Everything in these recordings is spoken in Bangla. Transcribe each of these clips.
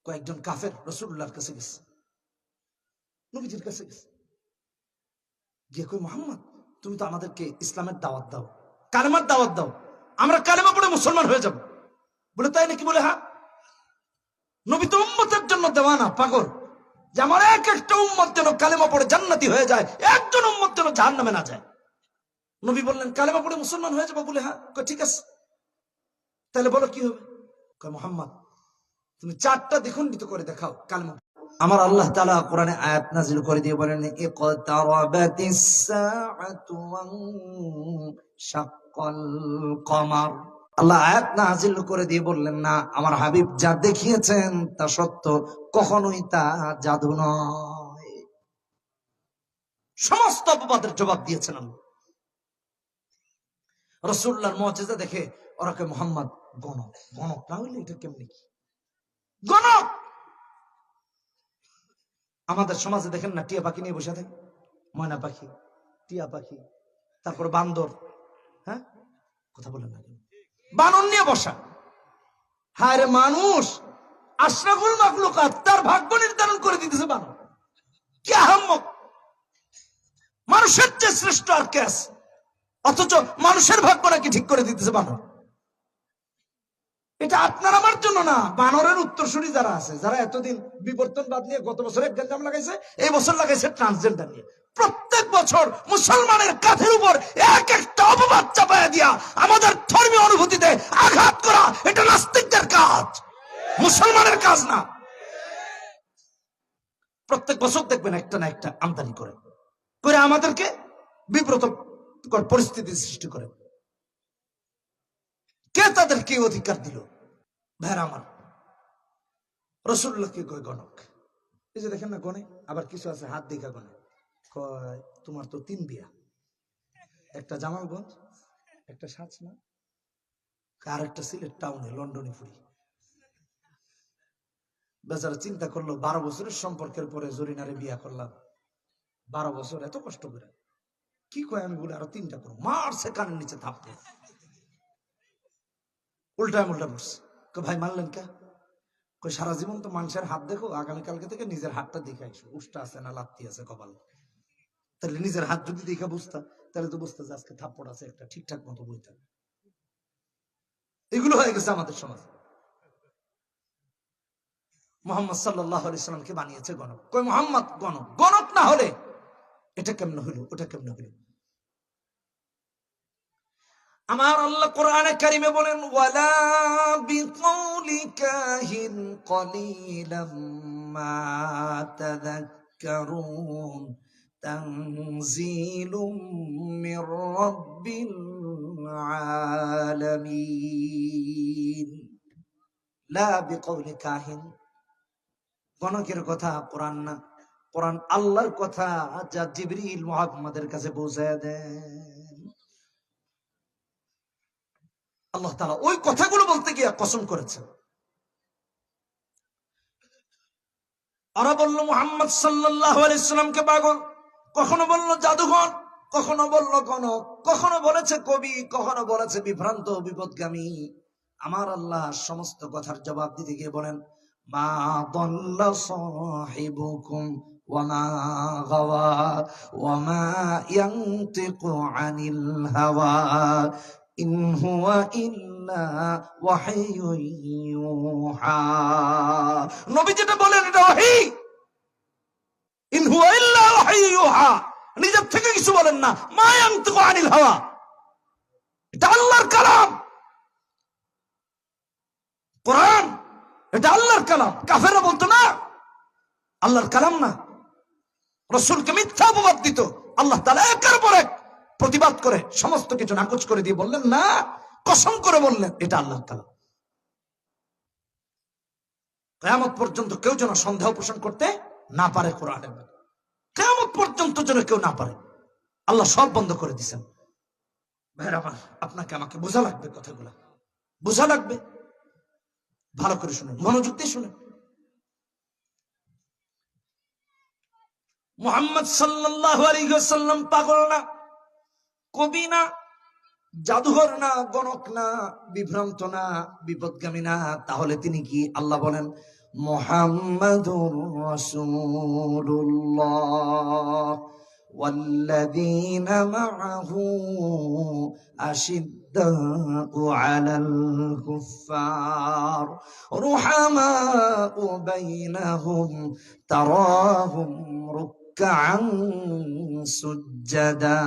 কয়েকজন কাফের রাসূলুল্লাহর কাছে গেছে, নবীজির কাছে গেছে, গিয়ে কই মুহাম্মদ তুমি তো আমাদেরকে ইসলামের দাওয়াত দাও, কালেমার দাওয়াত দাও, আমরা কালেমা পড়ে মুসলমান হয়ে যাব। বলে তাই নাকি? বলে হ্যাঁ। নবী তো উম্মতের জন্য দেওয়ানা, পাগল, যে আমার এক একটা উম্মত যেন কালেমা পড়ে জান্নাতি হয়ে যায়, একজন উম্মত যেন জাহান্নামে না যায়। নবী বললেন কালেমা পড়ে মুসলমান হয়ে যাবো? বলে হ্যাঁ। ঠিক আছে, তাহলে বলো কি হবে? মুহাম্মদ তুমি 4টা দ্বিখণ্ডিত করে দেখাও কালেমা। আমার আল্লাহ তাআলা কোরআনে আয়াত নাযিল করে দিয়ে বলেন ইকতারাবাতিস সাআতু ওয়ানশাক্কাল কমার। আল্লাহ আয়াত নাযিল করে দিয়ে বললেন না, আমার হাবিব যা দেখিয়েছেন তা সত্য, কখনোই তা জাদু নয়। সমস্ত অপবাদের জবাব দিয়েছেন আল্লাহ। রাসূলুল্লাহর মুজিজা দেখে ওরা কে মুহাম্মদ গণক, গণক না হইলে এটা কেমনে কি গণক? আমাদের সমাজে দেখেন না, টিয়া পাখি নিয়ে বসে থাকে, ময়না পাখি, টিয়া পাখি, তারপর বান্দর, হ্যাঁ কথা বলেন না, বানর নিয়ে বসা। হায় রে মানুষ, আশরাফুল মাখলুকাত, তার ভাগ্য নির্ধারণ করে দিতেছে বানর। কি আহাম্মক! মানুষের চেয়ে শ্রেষ্ঠ আর কে আছে? অথচ মানুষের ভাগ্য নাকি ঠিক করে দিতেছে বানর। এটা আপনার আমার জন্য না, বানরের উত্তরসূরি যারা আছে, যারা এতদিন বিবর্তনবাদ নিয়ে গত বছর এক গঞ্জাম লাগাইছে, এই বছর লাগাইছে ট্রান্সজেন্ডার নিয়ে। প্রত্যেক বছর মুসলমানের কাঁধের উপর এক একটা অপবাদ চাপায়া দিয়া আমাদের ধর্মীয় অনুভূতিতে আঘাত করা, এটা নাস্তিকদের কাজ, মুসলমানের কাজ না। প্রত্যেক বছর দেখবেন একটা না একটা আমদানি করে করে আমাদেরকে বিব্রত পরিস্থিতি সৃষ্টি করে। কে তাদের কি অধিকার দিল? ভাইরা আমার, রাসূলুল্লাহকে কয় গণক। এই যে দেখেন না গণে, আবার কিছু আছে হাত দেখা গণে, কয় তোমার তো 3 বিয়া, একটা জামালগঞ্জ, একটা সাঁচনা, আর একটা সিলেট টাউনে লন্ডনে ফুরি। বেচারা চিন্তা করলো 12 বছরের সম্পর্কের পরে জরিনারে বিয়া করলাম, 12 বছর এত কষ্ট করে, কি কয় আমি বলে আরো 3টা করবো। মারছে কানের নিচে থাপতে, উল্টায় উল্টা পড়ছে। ভাই মানলেন কে? কই সারা জীবন তো মানুষের হাত দেখো, আগামীকালকে থেকে নিজের হাতটা দেখে আইসো, উষ্টা আছে না লাত্তি আছে কপাল। তাহলে নিজের হাত যদি দেখে বুঝতা, তাহলে তো বুঝতে যে আজকে থাপ্পড় আছে একটা, ঠিকঠাক মতো বইতা। এগুলো হয়ে গেছে আমাদের সমাজ। মুহাম্মদ সাল্লাল্লাহু আলাইহি সাল্লামকে বানিয়েছে গণক। কই মুহাম্মদ গণক, গণক না হলে এটা কেমনে হইল, ওটা কেমনে হইল? আমার আল্লাহ কোরআনে কারিমে বলেন ওয়ালা বিকাউলি কাহিন কলিলাম মা তাযাক্কারুন তানজিলুম মির রাব্বিল আলামিন। লা বিকাউলি কাহিন, গণকের কথা কোরআন না, কোরআন আল্লাহর কথা, যা জিবরিল মুহাম্মাদের কাছে পৌঁছায় দেন। আল্লাহ তাআলা ওই কথাগুলো বলতে গিয়ে কসম করেছেন। ওরা বলল মুহাম্মদ সাল্লাল্লাহু আলাইহি সাল্লামকে পাগল, কখনো বলল জাদুঘর, কখনো বলল গণক, কখনো বলেছে কবি, কখনো বলেছে বিভ্রান্ত বিপদগামী। আমার আল্লাহ সমস্ত কথার জবাব দিতে গিয়ে বলেন মা দাল্লা সাহিবুকুম ওয়া মা গাওয়া ওয়া মা ইয়ানতিকু আনিল হাওয়া ইন হুয়া ইল্লা ওয়াহয়ুন ইউহা। নবী যেটা বলেন এটা ওহী, ইন হুয়া ইল্লা ওয়াহয়ুন ইউহা, নিজের থেকে কিছু বলেন না। মা ইয়ানতিকু আনিল হাওয়া, এটা আল্লাহর কালাম। কোরআন এটা আল্লাহর কালাম। কাফেররা বলতো না আল্লাহর কালাম না, রাসূলকে মিথ্যা অপবাদ দিত। আল্লাহ তাআলা একের পর এক প্রতিবাদ করে সমস্ত কিছু নাকচ করে দিয়ে বললেন না, কসম করে বললেন এটা আল্লাহর কালাম। কিয়ামত পর্যন্ত কেউ যেন সন্দেহ পোষণ করতে না পারে কোরআনের মধ্যে, কিয়ামত পর্যন্ত যেন কেউ না পারে। আল্লাহ সব বন্ধ করে দিয়েছেন। ভাইরা আমার, আপনাকে আমাকে বোঝা লাগবে, কথাগুলো বোঝা লাগবে। ভালো করে শুনুন, মনোযোগ দিয়ে শুনুন। মুহাম্মদ সাল্লাল্লাহু আলাইহি ওয়াসাল্লাম পাগল না, কবি না, জাদুঘর না, গণক না, বিভ্রান্ত না, বিপদগামী না। তাহলে তিনি কি? আল্লাহ বলেন মুহাম্মাদুর রাসূলুল্লাহ والذين معه أشداء على الكفار رحماء بينهم تراهم ركعا سجدا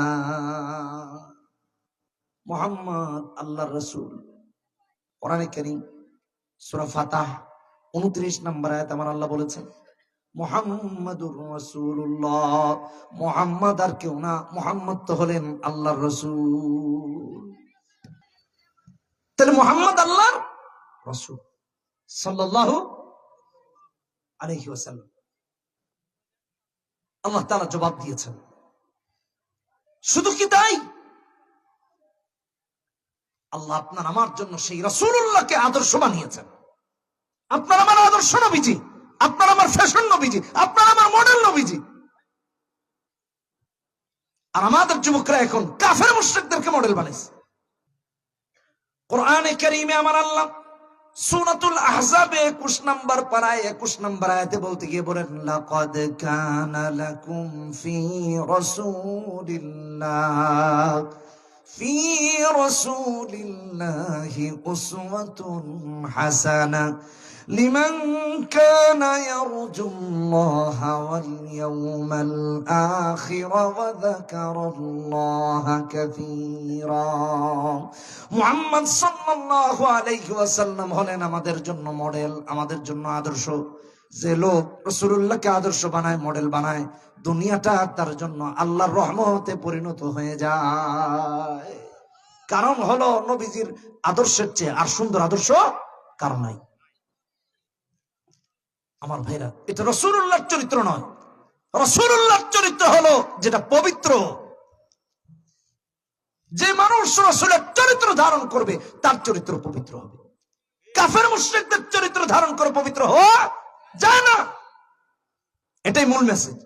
মুহাম্মদ আল্লাহর রাসূল। কোরআনে কারীম সূরা ফাতাহ 29 নম্বর আয়াত আমার আল্লাহ বলেছেন মুহাম্মাদুর রাসূলুল্লাহ, মুহাম্মদ আর কেউ না, মুহাম্মদ তো হলেন আল্লাহর রাসূল। তাহলে মুহাম্মদ আল্লাহর রাসূল সাল্লাল্লাহু আলাইহি ওয়াসাল্লাম। আল্লাহ তাআলা জবাব দিয়েছেন। শুধু কি তাই, আল্লাহ আপনার আমার জন্য সেই রাসূলুল্লাহকে আদর্শ বানিয়েছেন। আপনার আমার আদর্শ নবীজি, আপনার আমার ফ্যাশন নবীজি, আপনার আমার মডেল নবীজি। আর আমাদের যুবকরা এখন কাফের মুশরিকদেরকে মডেল বানাইছে। কোরআনে কারীমে আমার আল্লাহ সূরাতুল আহজাবে 21 নম্বর পারায় 21 নম্বর আয়াতে বলতে গিয়ে বলেন লাকাদ কানা লাকুম ফি রাসূলিল্লাহি উসওয়াতুন হাসানা লিমান কানা ইয়ারজুল্লাহা ওয়াল ইয়াওমাল আখির ওয়া যাকারাল্লাহা কাসীরা। মুহাম্মদ সাল্লাল্লাহু আলাইহি ওয়াসাল্লাম হলেন আমাদের জন্য মডেল, আমাদের জন্য আদর্শ। যে লোক রাসূলুল্লাহকে আদর্শ বানায়, মডেল বানায়, দুনিয়াটা তার জন্য আল্লাহর রহমতে পরিণত হয়ে যায়। কারণ হলো নবীজির আদর্শের চেয়ে আর সুন্দর আদর্শ কারণ নাই। আমার ভাইরা, এটা রাসূলুল্লাহর চরিত্র নয়। রাসূলুল্লাহর চরিত্র হলো যেটা পবিত্র। যে মানুষ রাসূলের চরিত্র ধারণ করবে তার চরিত্র পবিত্র হবে। কাফের মুশরিকদের চরিত্র ধারণ করে পবিত্র হওয়া যায় না। এটাই মূল মেসেজ।